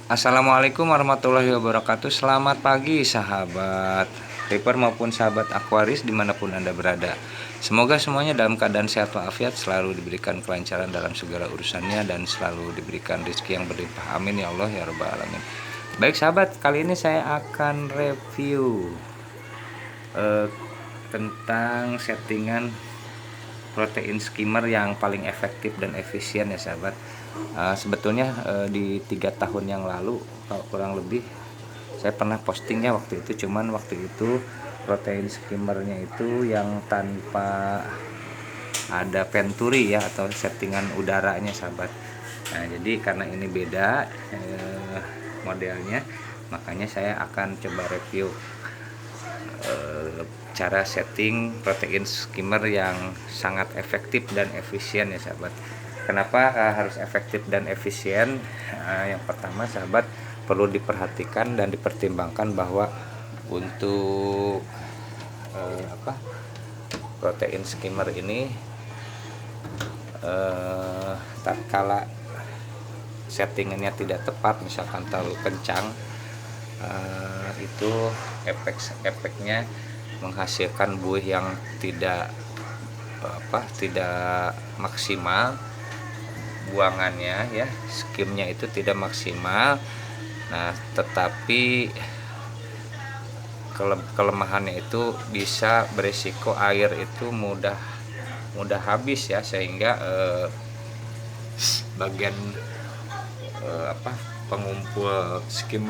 Assalamualaikum warahmatullahi wabarakatuh. Selamat pagi sahabat Reaper maupun sahabat Aquaris dimanapun Anda berada. Semoga semuanya dalam keadaan sehat walafiat, selalu diberikan kelancaran dalam segala urusannya, dan selalu diberikan rezeki yang berlimpah. Amin ya Allah ya Rabbal Alamin. Baik sahabat, kali ini saya akan review tentang settingan protein skimmer yang paling efektif dan efisien ya sahabat. Sebetulnya di 3 tahun yang lalu kurang lebih saya pernah postingnya waktu itu, cuman waktu itu protein skimmernya itu yang tanpa ada venturi ya, atau settingan udaranya sahabat. Nah jadi karena ini beda modelnya, makanya saya akan coba review cara setting protein skimmer yang sangat efektif dan efisien ya sahabat. Kenapa harus efektif dan efisien? Yang pertama sahabat, perlu diperhatikan dan dipertimbangkan bahwa untuk protein skimmer ini tatkala settingannya tidak tepat, misalkan terlalu kencang, itu efeknya menghasilkan buih yang tidak maksimal buangannya ya, skimnya itu tidak maksimal. Nah tetapi kelemahannya itu bisa berisiko air itu mudah habis ya, sehingga bagian pengumpul skim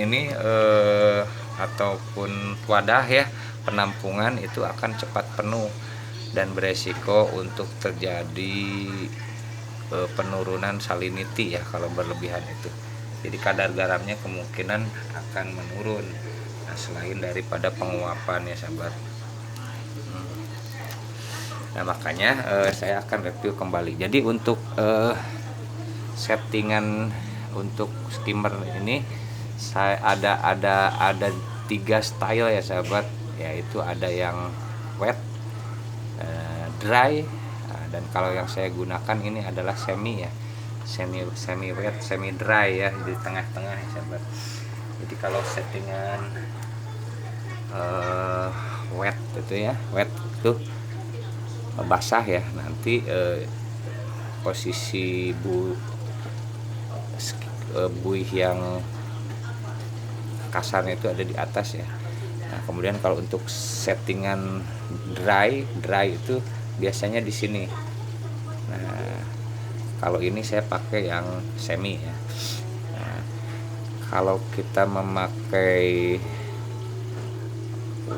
ini ataupun wadah ya penampungan itu akan cepat penuh dan beresiko untuk terjadi penurunan salinity ya kalau berlebihan itu. Jadi kadar garamnya kemungkinan akan menurun. Nah, selain daripada penguapan ya sahabat. Nah makanya saya akan review kembali. Jadi untuk settingan untuk skimmer ini saya ada 3 style ya sahabat, yaitu ada yang wet, dry, dan kalau yang saya gunakan ini adalah semi wet, semi dry ya, di tengah-tengah ya sahabat. Jadi kalau settingan wet itu basah ya, nanti posisi buih yang kasarnya itu ada di atas ya. Nah, kemudian kalau untuk settingan dry itu biasanya di sini. Nah, kalau ini saya pakai yang semi ya. Nah, kalau kita memakai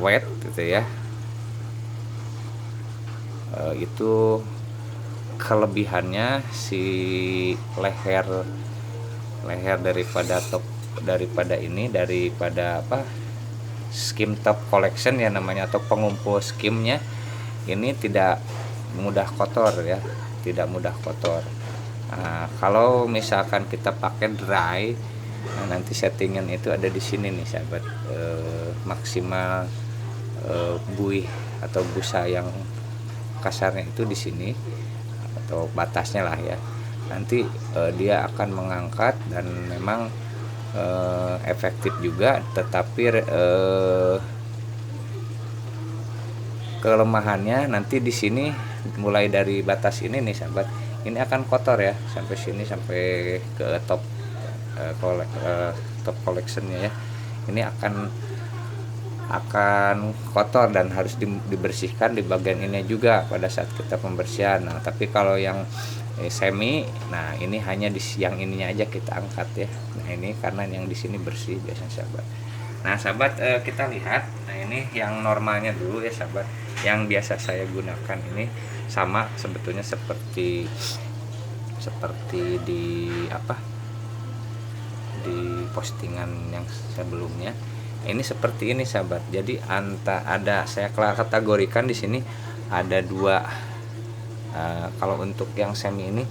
wet gitu ya, itu kelebihannya si leher daripada skim top collection ya namanya, atau pengumpul skimnya ini tidak mudah kotor ya, Nah, kalau misalkan kita pakai dry, nah nanti settingan itu ada di sini nih sahabat, maksimal buih atau busa yang kasarnya itu di sini atau batasnya lah ya. Nanti dia akan mengangkat dan memang efektif juga, tetapi kelemahannya nanti di sini mulai dari batas ini nih sahabat, ini akan kotor ya sampai sini, sampai ke top collectionnya ya. Ini akan kotor dan harus dibersihkan di bagian ini juga pada saat kita pembersihan. Nah tapi kalau yang semi, nah ini hanya di yang ininya aja kita angkat ya. Nah ini karena yang di sini bersih biasanya sahabat. Nah sahabat, kita lihat. Nah ini yang normalnya dulu ya sahabat, yang biasa saya gunakan ini sama sebetulnya seperti di postingan yang sebelumnya. Ini seperti ini sahabat. Jadi saya kategorikan di sini ada 2. Kalau untuk yang semi ini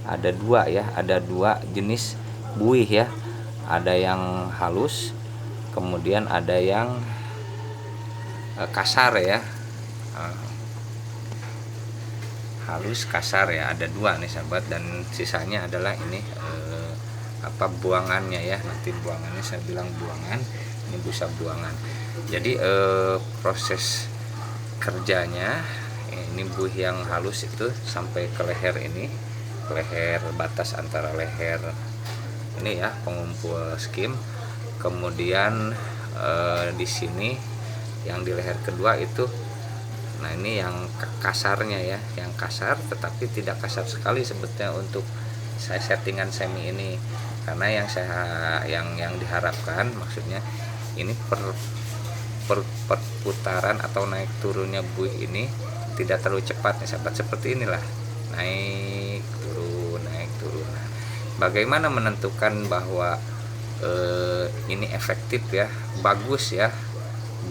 ada 2 ya, ada 2 jenis buih ya. Ada yang halus, kemudian ada yang kasar ya. Halus kasar ya, ada 2 nih sahabat, dan sisanya adalah ini apa buangannya ya, nanti buangannya saya bilang buangan, ini busa buangan. Jadi proses kerjanya ini buih yang halus itu sampai ke leher ini, ke leher batas antara leher ini ya pengumpul skim. Kemudian di sini yang di leher kedua itu, nah ini yang kasarnya ya, yang kasar tetapi tidak kasar sekali sebetulnya untuk saya settingan semi ini, karena yang diharapkan maksudnya ini perputaran atau naik turunnya buih ini tidak terlalu cepat nih sahabat, seperti inilah naik turun naik turun. Nah, bagaimana menentukan bahwa ini efektif ya, bagus ya,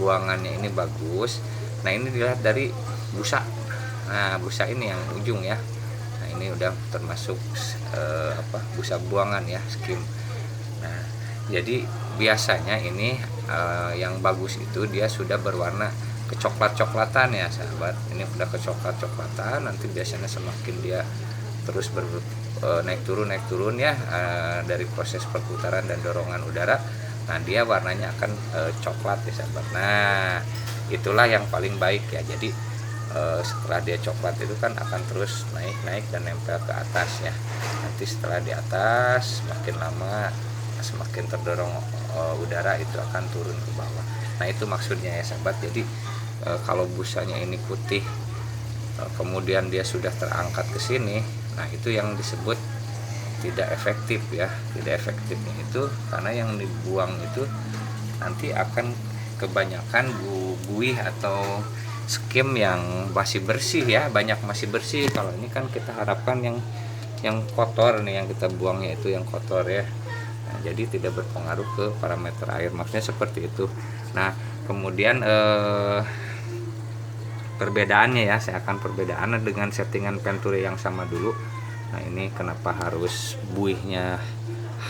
buangannya ini bagus? Nah ini dilihat dari busa. Nah busa ini yang ujung ya, nah ini udah termasuk busa buangan ya, skim. Nah jadi biasanya ini yang bagus itu dia sudah berwarna kecoklat-coklatan ya sahabat. Ini udah kecoklat-coklatan, nanti biasanya semakin dia terus naik turun ya, dari proses perputaran dan dorongan udara, nah dia warnanya akan coklat ya sahabat. Nah itulah yang paling baik ya. Jadi setelah dia coklat itu kan akan terus naik dan nempel ke atas ya. Nanti setelah di atas makin lama semakin terdorong udara itu akan turun ke bawah. Nah itu maksudnya ya sahabat. Jadi kalau busanya ini putih kemudian dia sudah terangkat ke sini, nah itu yang disebut tidak efektif ya. Tidak efektifnya itu karena yang dibuang itu nanti akan kebanyakan buih atau skim yang masih bersih ya, banyak masih bersih. Kalau ini kan kita harapkan yang kotor nih, yang kita buangnya itu yang kotor ya. Nah, jadi tidak berpengaruh ke parameter air, maksudnya seperti itu. Nah kemudian perbedaannya ya, saya akan perbedaannya dengan settingan Venturi yang sama dulu. Nah ini kenapa harus buihnya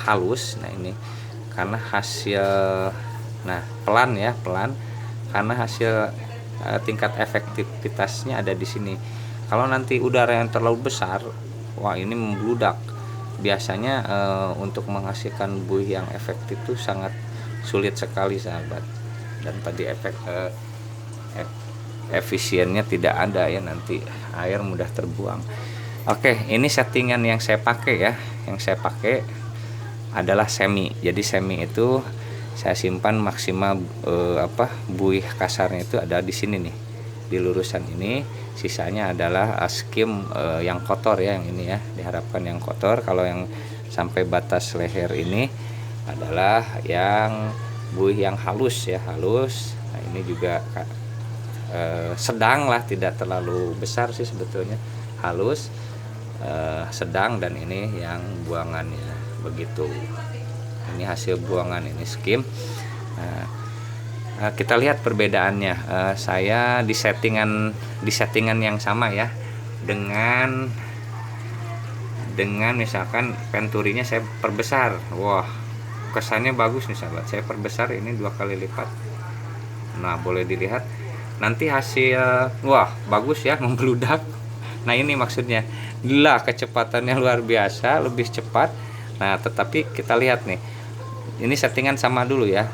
halus? Nah ini karena hasil, nah pelan ya, pelan, karena hasil tingkat efektivitasnya ada di sini. Kalau nanti udara yang terlalu besar, wah ini membludak. Biasanya untuk menghasilkan buih yang efektif itu sangat sulit sekali sahabat, dan tadi efisiennya tidak ada ya, nanti air mudah terbuang. Oke, ini settingan yang saya pakai ya. Yang saya pakai adalah semi. Jadi semi itu saya simpan maksimal buih kasarnya itu ada di sini nih, di lurusan ini. Sisanya adalah skim yang kotor ya, yang ini ya, diharapkan yang kotor. Kalau yang sampai batas leher ini adalah yang buih yang halus ya, halus. Nah ini juga sedang lah, tidak terlalu besar sih sebetulnya, halus, sedang, dan ini yang buangannya begitu. Ini hasil buangan, ini skim. Nah, kita lihat perbedaannya. Saya di settingan yang sama ya, dengan misalkan Venturinya saya perbesar. Wah kesannya bagus nih sahabat, saya perbesar ini 2 kali lipat. Nah boleh dilihat nanti hasil, wah bagus ya, membludak. Nah ini maksudnya, gila, kecepatannya luar biasa, lebih cepat. Nah tetapi kita lihat nih, ini settingan sama dulu ya.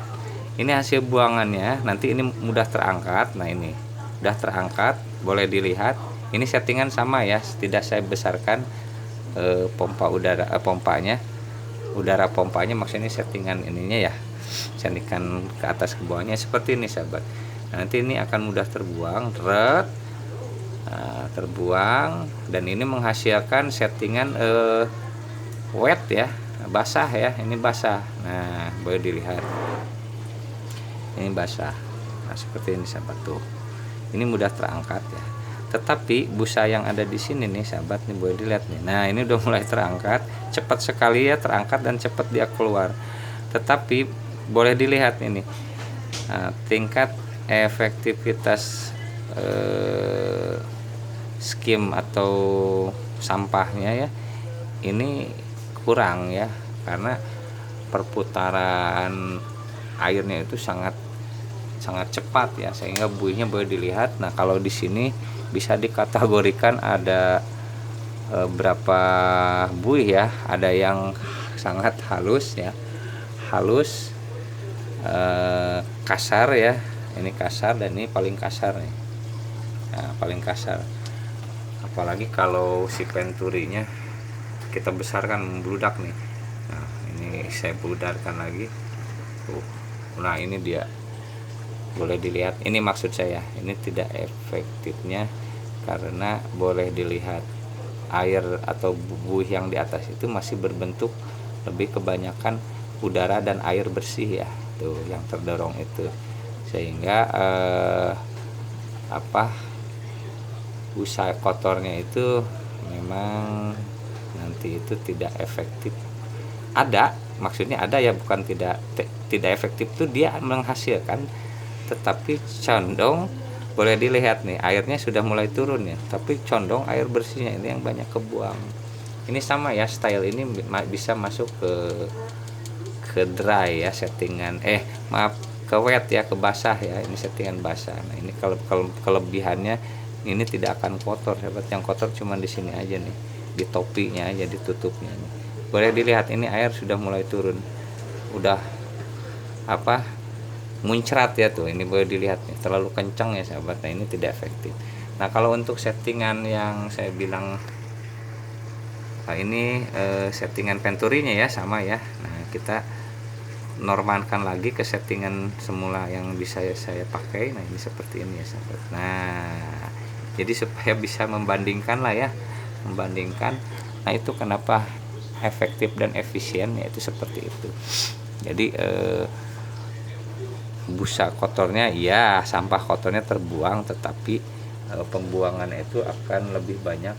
Ini hasil buangannya, nanti ini mudah terangkat. Nah ini udah terangkat, boleh dilihat. Ini settingan sama ya, tidak saya besarkan pompa udara, pompanya, udara pompanya, maksudnya settingan ininya ya, settingan ke atas ke bawahnya seperti ini sahabat. Nanti ini akan mudah terbuang, terbuang, dan ini menghasilkan settingan wet ya, basah ya, ini basah. Nah boleh dilihat, ini basah. Nah seperti ini sahabat tuh, ini mudah terangkat ya. Tetapi busa yang ada di sini nih sahabat nih, boleh dilihat nih. Nah ini udah mulai terangkat, cepat sekali ya terangkat dan cepat dia keluar. Tetapi boleh dilihat ini tingkat efektivitas skim atau sampahnya ya, ini kurang ya, karena perputaran airnya itu sangat cepat ya, sehingga buihnya boleh dilihat. Nah kalau di sini bisa dikategorikan ada berapa buih ya, ada yang sangat halus ya, halus, kasar ya. Ini kasar dan ini paling kasar nih. Nah, paling kasar. Apalagi kalau si penturinya kita besarkan membludak nih. Nah, ini saya bludarkan lagi. Tuh. Nah, ini dia. Boleh dilihat. Ini maksud saya, ini tidak efektifnya karena boleh dilihat air atau buih yang di atas itu masih berbentuk lebih kebanyakan udara dan air bersih ya. Tuh yang terdorong itu. Sehingga busa kotornya itu memang nanti itu tidak efektif. Ada, maksudnya ada ya, bukan tidak efektif tuh dia menghasilkan, tetapi condong boleh dilihat nih airnya sudah mulai turun ya, tapi condong air bersihnya ini yang banyak kebuang. Ini sama ya, style ini bisa masuk ke dry ya, settingan ke wet ya, ke basah ya, ini settingan basah. Nah ini kalau kelebihannya ini tidak akan kotor sahabat, yang kotor cuma di sini aja nih, di topinya aja, ditutupnya nih. Boleh dilihat ini air sudah mulai turun, udah muncrat ya tuh, ini boleh dilihat nih, terlalu kencang ya sahabat. Nah ini tidak efektif. Nah kalau untuk settingan yang saya bilang ini settingan penturinya ya sama ya. Nah kita normalkan lagi ke settingan semula yang bisa saya pakai. Nah ini seperti ini ya sahabat. Nah jadi supaya bisa membandingkan lah ya, membandingkan. Nah itu kenapa efektif dan efisien, yaitu seperti itu. Jadi busa kotornya ya, sampah kotornya terbuang, tetapi pembuangan itu akan lebih banyak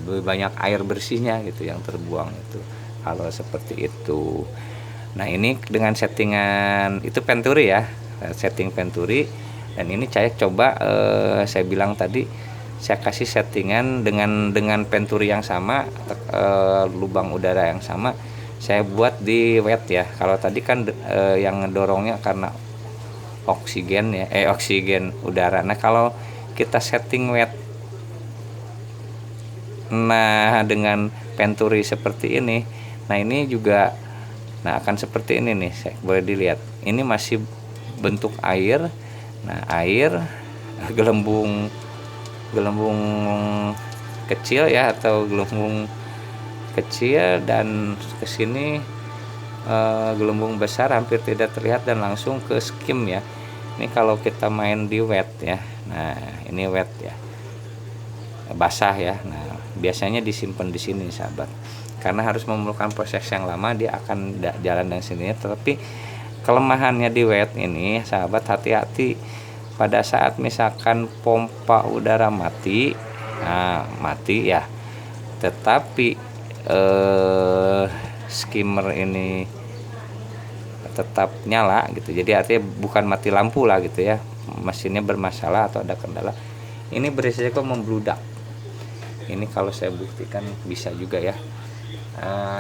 lebih banyak air bersihnya gitu yang terbuang itu kalau seperti itu. Nah ini dengan settingan itu penturi ya, setting penturi. Dan ini saya coba saya bilang tadi, saya kasih settingan dengan penturi yang sama, lubang udara yang sama, saya buat di wet ya. Kalau tadi kan yang ngedorongnya karena oksigen ya, oksigen udara. Nah kalau kita setting wet, nah dengan penturi seperti ini, nah ini juga nah akan seperti ini nih, saya boleh dilihat ini masih bentuk air. Nah air gelembung kecil ya, atau gelembung kecil, dan kesini gelembung besar hampir tidak terlihat dan langsung ke skim ya. Ini kalau kita main di wet ya. Nah ini wet ya, basah ya. Nah biasanya disimpan di sini sahabat, karena harus memerlukan proses yang lama, dia akan jalan dengan sendirinya. Tetapi kelemahannya di wet ini sahabat, hati-hati pada saat misalkan pompa udara mati, nah mati ya, tetapi skimmer ini tetap nyala gitu. Jadi artinya bukan mati lampu lah gitu ya, mesinnya bermasalah atau ada kendala, ini berisiko membludak. Ini kalau saya buktikan bisa juga ya,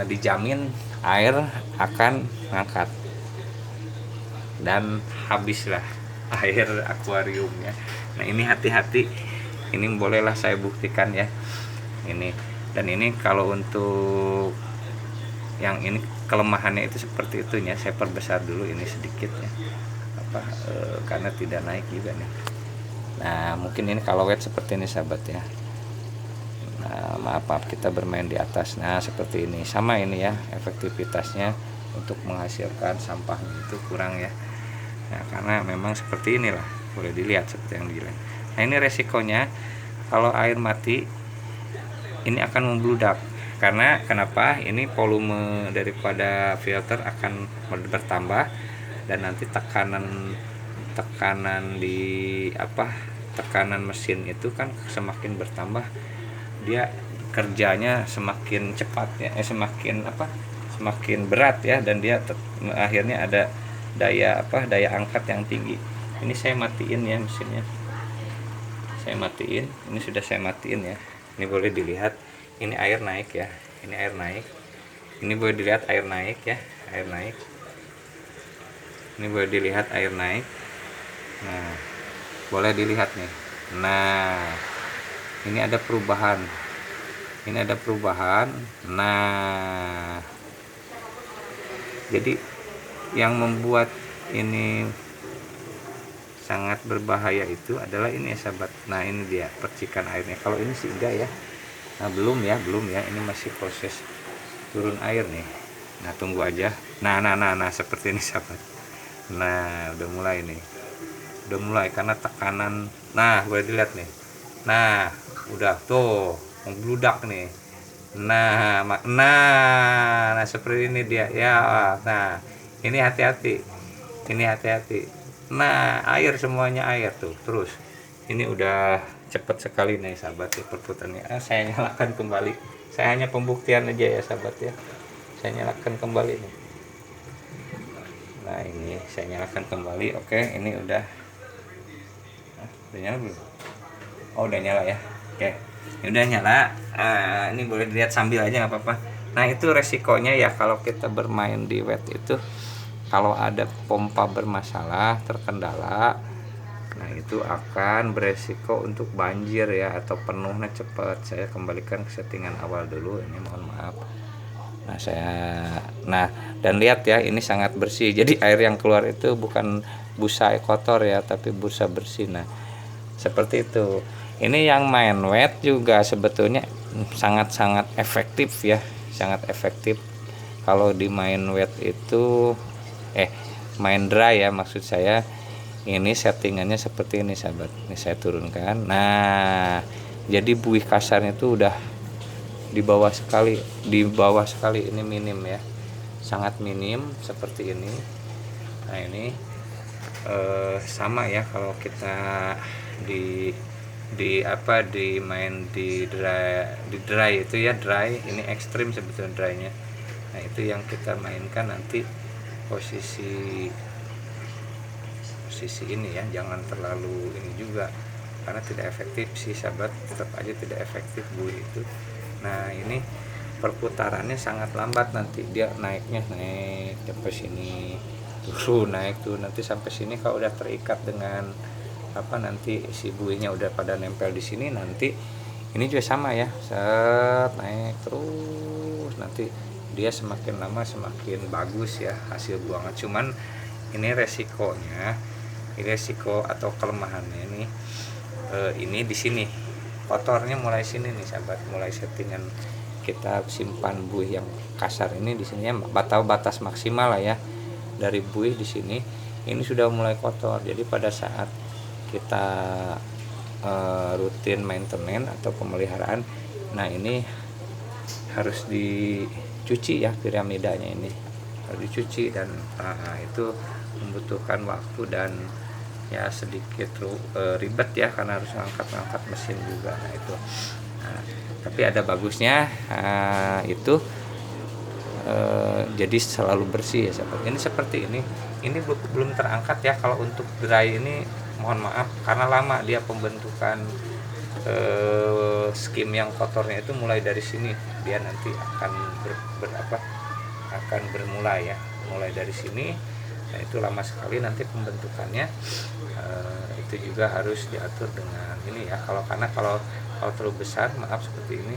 dijamin air akan ngangkat dan habislah air akuariumnya. Nah ini hati-hati, ini bolehlah saya buktikan ya ini. Dan ini kalau untuk yang ini kelemahannya itu seperti itu ya, saya perbesar dulu ini sedikit ya, karena tidak naik juga nih. Nah mungkin ini kalau wet seperti ini sahabat ya. Nah maaf kita bermain di atas. Nah seperti ini, sama ini ya, efektivitasnya untuk menghasilkan sampahnya itu kurang ya. Nah karena memang seperti inilah, boleh dilihat seperti yang dilihat. Nah ini resikonya kalau air mati ini akan membludak. Karena kenapa? Ini volume daripada filter akan bertambah, dan nanti tekanan di tekanan mesin itu kan semakin bertambah, dia kerjanya semakin cepat ya, semakin berat ya, dan dia akhirnya ada daya angkat yang tinggi. Ini saya matiin ya mesinnya, saya matiin, ini sudah saya matiin ya. Ini boleh dilihat, ini air naik ya, ini air naik, ini boleh dilihat air naik ya, air naik, ini boleh dilihat air naik. Nah boleh dilihat nih, nah ini ada perubahan ini ada perubahan. Nah, jadi yang membuat ini sangat berbahaya itu adalah ini ya sahabat. Nah, ini dia percikan airnya. Kalau ini sih enggak ya. Nah, belum ya, ini masih proses turun air nih. Nah, tunggu aja. Nah, seperti ini sahabat. Nah, udah mulai nih. Udah mulai karena tekanan. Nah, boleh dilihat nih. Nah, udah tuh membludak nih. Nah, seperti ini dia ya. Nah, ini hati-hati. Nah, air semuanya air tuh. Terus ini udah cepat sekali nih sahabat ya perputarannya. Saya nyalakan kembali. Saya hanya pembuktian aja ya sahabat ya. Saya nyalakan kembali nih. Nah, ini saya nyalakan kembali. Oke, ini udah nyala belum? Oh, udah nyala ya. Oke, ini udah nyala. Ini boleh dilihat sambil aja nggak apa-apa. Nah, itu resikonya ya kalau kita bermain di wet itu, kalau ada pompa bermasalah, terkendala, nah itu akan beresiko untuk banjir ya, atau penuhnya cepat. Saya kembalikan ke settingan awal dulu, ini mohon maaf. Nah, dan lihat ya, ini sangat bersih. Jadi air yang keluar itu bukan busa kotor ya, tapi busa bersih. Nah, seperti itu. Ini yang main wet juga sebetulnya sangat-sangat efektif ya, sangat efektif. Kalau di main wet itu main dry ya maksud saya, ini settingannya seperti ini sahabat. Ini saya turunkan. Nah, jadi buih kasarnya itu udah di bawah sekali, ini minim ya, sangat minim seperti ini. Nah, ini sama ya kalau kita di main di dry itu ya, dry ini ekstrim sebetulnya drynya. Nah, itu yang kita mainkan nanti posisi ini ya, jangan terlalu ini juga karena tidak efektif sih sahabat, tetap aja tidak efektif buih itu. Nah, ini perputarannya sangat lambat, nanti dia naik sampai sini, tuh naik tuh nanti sampai sini. Kalau udah terikat dengan nanti si buihnya udah pada nempel di sini, nanti ini juga sama ya, set naik terus, nanti dia semakin lama semakin bagus ya hasil buangan. Cuman ini resiko atau kelemahannya ini di sini kotornya mulai sini nih sahabat, mulai settingan kita simpan buih yang kasar ini di sini ya, batas maksimal lah ya dari buih di sini. Ini sudah mulai kotor, jadi pada saat kita rutin maintenance atau pemeliharaan, nah ini harus dicuci ya, piramidanya ini harus dicuci, dan itu membutuhkan waktu dan ya sedikit ribet ya karena harus ngangkat mesin juga. Nah, itu tapi ada bagusnya itu jadi selalu bersih ya sahabat. Ini seperti ini belum terangkat ya. Kalau untuk dry ini mohon maaf karena lama dia pembentukan skim yang kotornya itu mulai dari sini, dia nanti akan akan bermulai ya, mulai dari sini. Nah, itu lama sekali nanti pembentukannya. Itu juga harus diatur dengan ini ya, kalau terlalu besar, maaf seperti ini,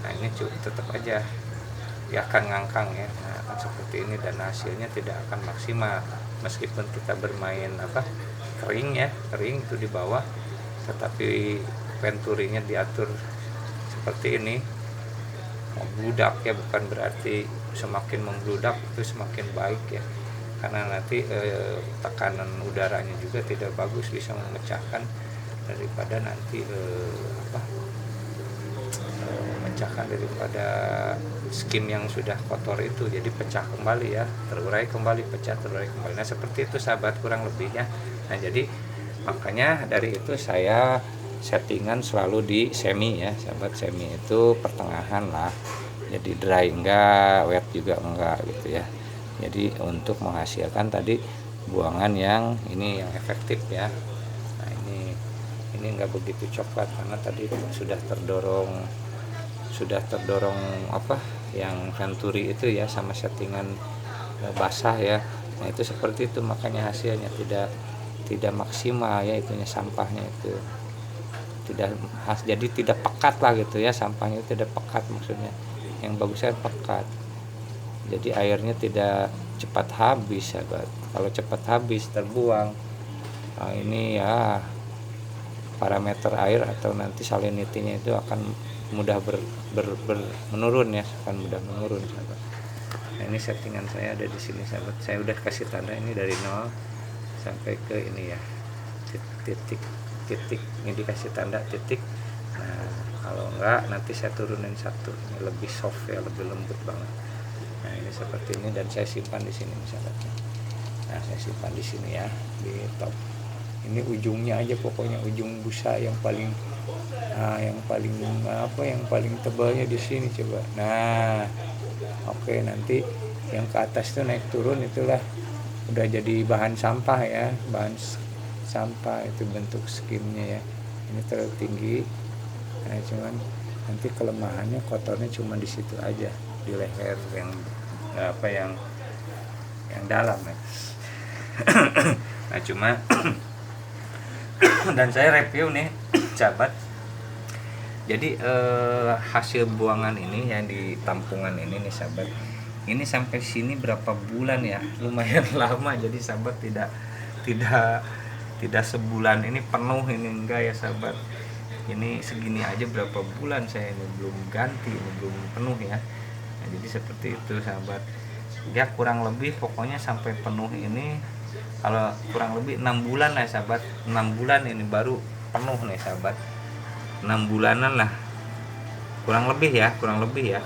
nah ini tetap aja dia akan ngangkang ya, nah, seperti ini, dan hasilnya tidak akan maksimal meskipun kita bermain kering itu di bawah, tetapi venturinya diatur seperti ini. Membludak ya, bukan berarti semakin membludak itu semakin baik ya, karena nanti tekanan udaranya juga tidak bagus, bisa memecahkan daripada nanti memecahkan daripada skim yang sudah kotor itu, jadi pecah kembali ya, terurai kembali, pecah terurai kembali. Nah, seperti itu sahabat kurang lebihnya. Nah, jadi makanya dari itu saya settingan selalu di semi ya sahabat. Semi itu pertengahan lah, jadi dry enggak, wet juga enggak gitu ya. Jadi untuk menghasilkan tadi buangan yang ini yang efektif ya. Nah, ini enggak begitu coklat karena tadi sudah terdorong yang venturi itu ya, sama settingan basah ya. Nah, itu seperti itu, makanya hasilnya tidak maksimal ya, itunya sampahnya itu. jadi tidak pekat lah gitu ya, sampahnya tidak pekat, maksudnya yang bagusnya pekat, jadi airnya tidak cepat habis sahabat. Kalau cepat habis terbuang, nah ini ya parameter air atau nanti salinity-nya itu akan mudah menurun ya, akan mudah menurun sahabat. Nah, ini settingan saya ada di sini sahabat. Saya udah kasih tanda ini dari 0 sampai ke ini ya, titik ini dikasih tanda titik. Nah kalau enggak nanti saya turunin 1, ini lebih soft ya, lebih lembut banget. Nah ini seperti ini, dan saya simpan di sini sahabat. Nah saya simpan di sini ya, di top ini ujungnya aja, pokoknya ujung busa yang paling yang paling tebalnya di sini coba. Nah oke, nanti yang ke atas tuh naik turun itulah udah jadi bahan sampah ya, bahan sampah itu bentuk skimnya ya. Ini terlalu tinggi, nah cuman nanti kelemahannya kotornya cuma di situ aja, di leher yang yang dalam ya. Nah cuma dan saya review nih sahabat, jadi hasil buangan ini yang di tampungan ini nih sahabat, ini sampai sini berapa bulan ya, lumayan lama. Jadi sahabat tidak sebulan ini penuh, ini enggak ya sahabat, ini segini aja berapa bulan saya ini belum ganti, ini belum penuh ya. Nah, jadi seperti itu sahabat ya, kurang lebih pokoknya sampai penuh ini kalau kurang lebih 6 bulan lah sahabat. 6 bulan ini baru penuh nih sahabat, 6 bulanan lah kurang lebih ya,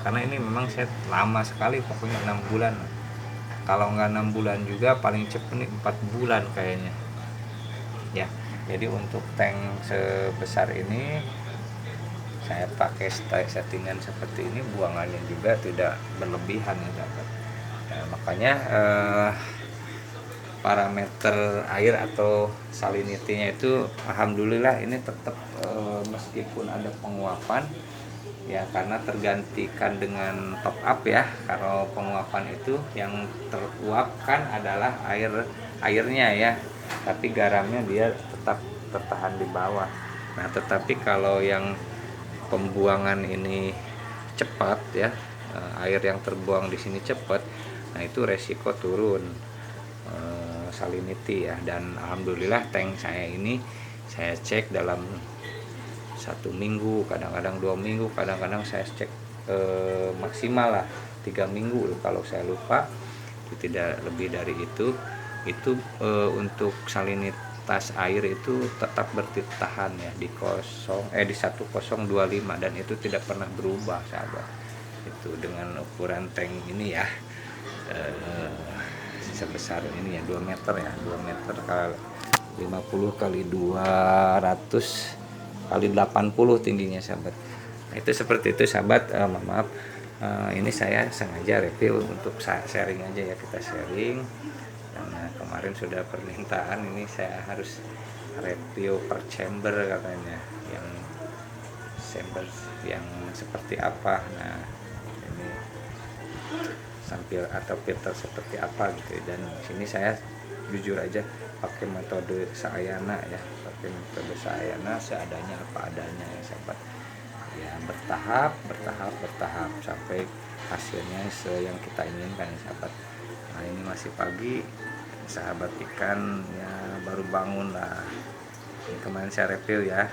karena ini memang saya lama sekali, pokoknya 6 bulan. Kalau nggak 6 bulan juga paling cepat nih 4 bulan kayaknya ya. Jadi untuk tank sebesar ini saya pakai settingan seperti ini, buangannya juga tidak berlebihan ya sahabat. Nah, makanya parameter air atau salinity-nya itu alhamdulillah ini tetap meskipun ada penguapan ya, karena tergantikan dengan top up ya. Kalau penguapan itu yang teruapkan adalah airnya ya, tapi garamnya dia tetap tertahan di bawah. Nah tetapi kalau yang pembuangan ini cepat ya, air yang terbuang di sini cepat, nah itu resiko turun salinity ya. Dan alhamdulillah tank saya ini saya cek dalam 1 minggu, kadang-kadang 2 minggu, kadang-kadang saya cek maksimal lah 3 minggu kalau saya lupa, tidak lebih dari itu untuk salinitas air itu tetap bertahan ya di 1025, dan itu tidak pernah berubah sahabat. Itu dengan ukuran tank ini ya, sebesar ini ya, 2 meter ya, 2 meter kali 50 kali 200 kali 80 tingginya sahabat. Nah, itu seperti itu sahabat. Maaf, ini saya sengaja review untuk sharing aja ya, kita sharing karena kemarin sudah permintaan ini saya harus review per chamber katanya, yang chamber yang seperti apa. Nah ini sampil atau filter seperti apa gitu, dan sini saya jujur aja pakai metode Sayana ya, pakai metode Sayana seadanya apa adanya ya sahabat ya, bertahap sampai hasilnya yang kita inginkan ya sahabat. Nah ini masih pagi sahabat, ikan ya baru bangun lah. Ini kemarin saya review ya,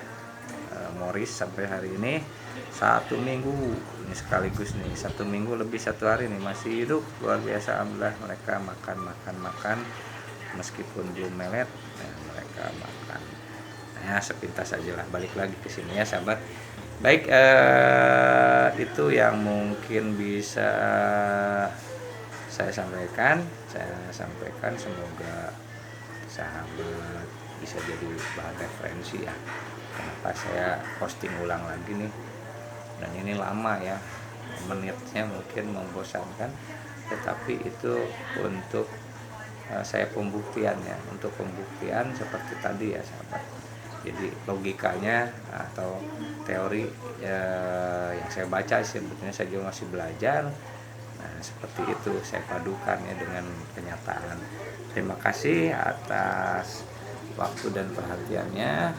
Morris sampai hari ini 1 minggu ini sekaligus nih, 1 minggu lebih 1 hari nih masih hidup, luar biasa. Alhamdulillah mereka makan meskipun belum melet ya, mereka makan. Nah sepintas aja lah, balik lagi ke sini ya sahabat. Baik, itu yang mungkin bisa saya sampaikan. Semoga sahabat bisa jadi bahan referensi ya, kenapa saya posting ulang lagi nih. Dan ini lama ya, menitnya mungkin membosankan, tetapi itu untuk saya pembuktian ya, untuk pembuktian seperti tadi ya sahabat. Jadi logikanya atau teori yang saya baca, sebetulnya saya juga masih belajar. Nah seperti itu saya padukan ya dengan kenyataan. Terima kasih atas waktu dan perhatiannya.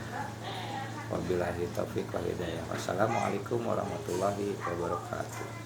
Wabillahi taufiq wal hidayah. Wassalamualaikum warahmatullahi wabarakatuh.